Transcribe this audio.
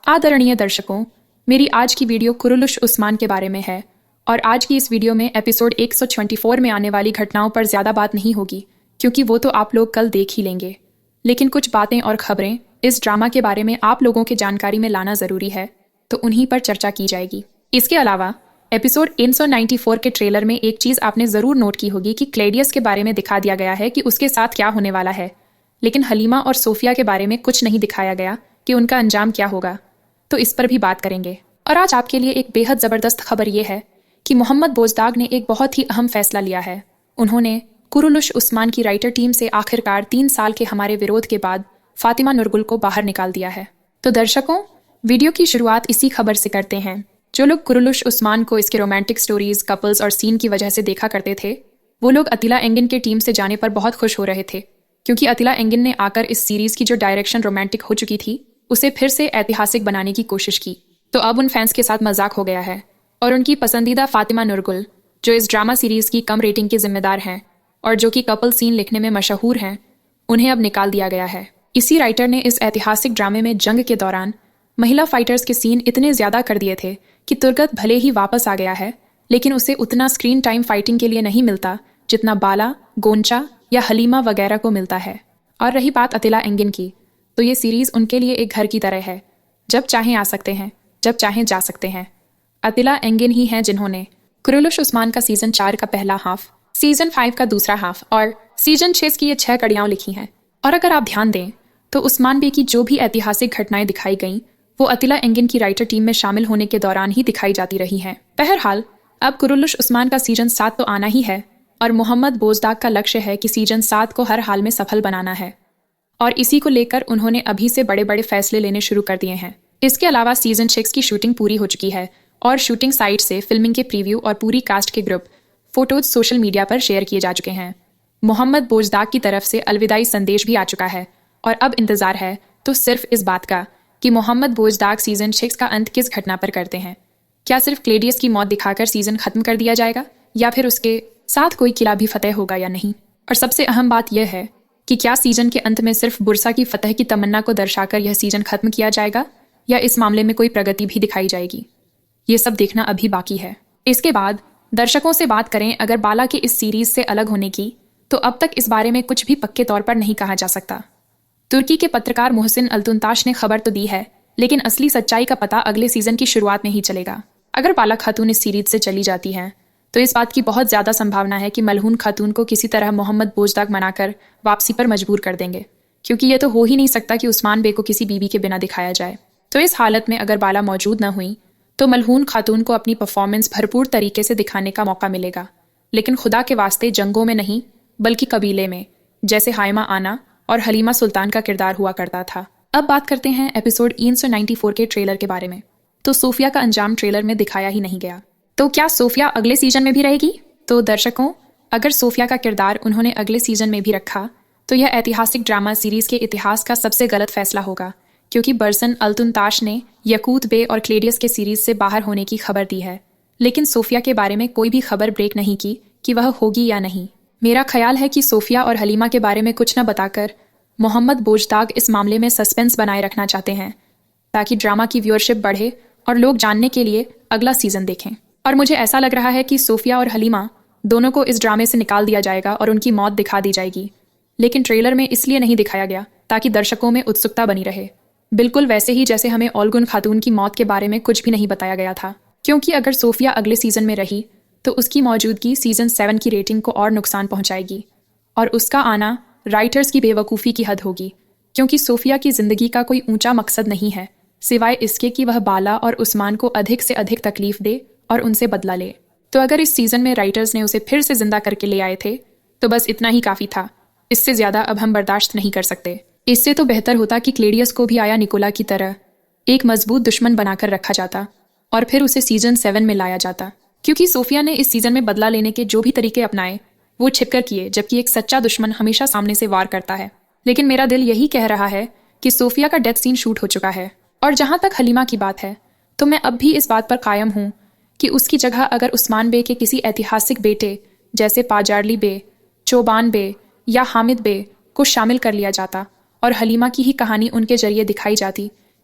आदरणीय दर्शकों, मेरी आज की वीडियो कुरुलुश उस्मान के बारे में है और आज की इस वीडियो में एपिसोड 124 में आने वाली घटनाओं पर ज़्यादा बात नहीं होगी क्योंकि वो तो आप लोग कल देख ही लेंगे। लेकिन कुछ बातें और खबरें इस ड्रामा के बारे में आप लोगों के जानकारी में लाना ज़रूरी है, तो उन्हीं पर चर्चा की जाएगी। इसके अलावा एपिसोड 194 के ट्रेलर में एक चीज़ आपने ज़रूर नोट की होगी कि क्लेडियस के बारे में दिखा दिया गया है कि उसके साथ क्या होने वाला है, लेकिन हलीमा और सोफिया के बारे में कुछ नहीं दिखाया गया कि उनका अंजाम क्या होगा, तो इस पर भी बात करेंगे। और आज आपके लिए एक बेहद ज़बरदस्त खबर ये है कि मोहम्मद बोजदाग ने एक बहुत ही अहम फैसला लिया है। उन्होंने कुरुलुश उस्मान की राइटर टीम से आखिरकार 3 साल के हमारे विरोध के बाद फातिमा नुरगुल को बाहर निकाल दिया है। तो दर्शकों, वीडियो की शुरुआत इसी खबर से करते हैं। जो लोग कुरुलुश उस्मान को इसके रोमांटिक स्टोरीज, कपल्स और सीन की वजह से देखा करते थे, वो लोग अतिला एंगिन के टीम से जाने पर बहुत खुश हो रहे थे, क्योंकि अतिला एंगिन ने आकर इस सीरीज की जो डायरेक्शन रोमांटिक हो चुकी थी उसे फिर से ऐतिहासिक बनाने की कोशिश की। तो अब उन फैंस के साथ मजाक हो गया है और उनकी पसंदीदा फातिमा नुरगुल, जो इस ड्रामा सीरीज की कम रेटिंग के जिम्मेदार हैं और जो कि कपल सीन लिखने में मशहूर हैं, उन्हें अब निकाल दिया गया है। इसी राइटर ने इस ऐतिहासिक ड्रामे में जंग के दौरान महिला फाइटर्स के सीन इतने ज़्यादा कर दिए थे कि तुर्गत भले ही वापस आ गया है, लेकिन उसे उतना स्क्रीन टाइम फाइटिंग के लिए नहीं मिलता जितना बाला, गोंचा या हलीमा वगैरह को मिलता है। और रही बात अतिला एंगिन की, तो ये सीरीज़ उनके लिए एक घर की तरह है। जब चाहें आ सकते हैं, जब चाहें जा सकते हैं। अतिला एंगिन ही हैं जिन्होंने कुरुलुश उस्मान का सीज़न 4 का पहला हाफ, सीज़न 5 का दूसरा हाफ और सीज़न 6 की ये 6 कड़ियाँ लिखी हैं। और अगर आप ध्यान दें तो उस्मान बे की जो भी ऐतिहासिक घटनाएं दिखाई गईं, वो अतिला एंगिन की राइटर टीम में शामिल होने के दौरान ही दिखाई जाती रही हैं। बहरहाल अब कुरुलुश उस्मान का सीज़न 7 तो आना ही है और मोहम्मद बोजदाग का लक्ष्य है कि सीज़न 7 को हर हाल में सफल बनाना है और इसी को लेकर उन्होंने अभी से बड़े बड़े फैसले लेने शुरू कर दिए हैं। इसके अलावा सीज़न 6 की शूटिंग पूरी हो चुकी है और शूटिंग साइट से फिल्मिंग के प्रीव्यू और पूरी कास्ट के ग्रुप फोटोज सोशल मीडिया पर शेयर किए जा चुके हैं। मोहम्मद बोजदाग की तरफ से अलविदाई संदेश भी आ चुका है और अब इंतज़ार है तो सिर्फ इस बात का कि मोहम्मद बोजदाग सीज़न 6 का अंत किस घटना पर करते हैं। क्या सिर्फ क्लेडियस की मौत दिखाकर सीज़न ख़त्म कर दिया जाएगा या फिर उसके साथ कोई किला भी फतेह होगा या नहीं। और सबसे अहम बात यह है कि क्या सीज़न के अंत में सिर्फ बुरसा की फतह की तमन्ना को दर्शाकर यह सीज़न ख़त्म किया जाएगा या इस मामले में कोई प्रगति भी दिखाई जाएगी। ये सब देखना अभी बाकी है। इसके बाद दर्शकों से बात करें अगर बाला के इस सीरीज़ से अलग होने की, तो अब तक इस बारे में कुछ भी पक्के तौर पर नहीं कहा जा सकता। तुर्की के पत्रकार मोहसिन अल्तुनताश ने खबर तो दी है, लेकिन असली सच्चाई का पता अगले सीज़न की शुरुआत में ही चलेगा। अगर बाला खातून इस सीरीज से चली जाती हैं तो इस बात की बहुत ज़्यादा संभावना है कि मलहून खातून को किसी तरह मोहम्मद बोजदाग मनाकर वापसी पर मजबूर कर देंगे, क्योंकि यह तो हो ही नहीं सकता कि उस्मान बे को किसी बीवी के बिना दिखाया जाए। तो इस हालत में अगर बाला मौजूद न हुई तो मलहून खातून को अपनी परफॉर्मेंस भरपूर तरीके से दिखाने का मौका मिलेगा, लेकिन खुदा के वास्ते जंगों में नहीं बल्कि कबीले में, जैसे हाइमा आना और हलीमा सुल्तान का किरदार हुआ करता था। अब बात करते हैं एपिसोड 394 के ट्रेलर के बारे में। तो सोफिया का अंजाम ट्रेलर में दिखाया ही नहीं गया। तो क्या सोफिया अगले सीजन में भी रहेगी? तो दर्शकों, अगर सोफिया का किरदार उन्होंने अगले सीजन में भी रखा तो यह ऐतिहासिक ड्रामा सीरीज के इतिहास का सबसे गलत फैसला होगा, क्योंकि बरसन अल्तुनताश ने यकूत बे और क्लेडियस के सीरीज से बाहर होने की खबर दी है, लेकिन सोफिया के बारे में कोई भी खबर ब्रेक नहीं की कि वह होगी या नहीं। मेरा ख्याल है कि सोफिया और हलीमा के बारे में कुछ न बताकर मोहम्मद बोजदाग इस मामले में सस्पेंस बनाए रखना चाहते हैं, ताकि ड्रामा की व्यूअरशिप बढ़े और लोग जानने के लिए अगला सीजन देखें। और मुझे ऐसा लग रहा है कि सोफिया और हलीमा दोनों को इस ड्रामे से निकाल दिया जाएगा और उनकी मौत दिखा दी जाएगी, लेकिन ट्रेलर में इसलिए नहीं दिखाया गया ताकि दर्शकों में उत्सुकता बनी रहे, बिल्कुल वैसे ही जैसे हमें ओल्गुन खातून की मौत के बारे में कुछ भी नहीं बताया गया था। क्योंकि अगर सोफिया अगले सीजन में रही तो उसकी मौजूदगी सीजन 7 की रेटिंग को और नुकसान पहुंचाएगी और उसका आना राइटर्स की बेवकूफ़ी की हद होगी, क्योंकि सोफिया की ज़िंदगी का कोई ऊंचा मकसद नहीं है सिवाय इसके कि वह बाला और उस्मान को अधिक से अधिक तकलीफ दे और उनसे बदला ले। तो अगर इस सीज़न में राइटर्स ने उसे फिर से जिंदा करके ले आए थे तो बस इतना ही काफ़ी था। इससे ज़्यादा अब हम बर्दाश्त नहीं कर सकते। इससे तो बेहतर होता कि क्लेडियस को भी आया निकोला की तरह एक मजबूत दुश्मन बनाकर रखा जाता और फिर उसे सीजन 7 में लाया जाता, क्योंकि सोफिया ने इस सीजन में बदला लेने के जो भी तरीके अपनाए वो छिपकर किए, जबकि एक सच्चा दुश्मन हमेशा सामने से वार करता है। लेकिन मेरा दिल यही कह रहा है कि सोफिया का डेथ सीन शूट हो चुका है। और जहाँ तक हलीमा की बात है तो मैं अब भी इस बात पर कायम हूँ कि उसकी जगह अगर उस्मान बे के किसी ऐतिहासिक बेटे जैसे पाजारली बे, चोबान बे या हामिद बे को शामिल कर लिया जाता और हलीमा की ही कहानी उनके जरिए दिखाई जाती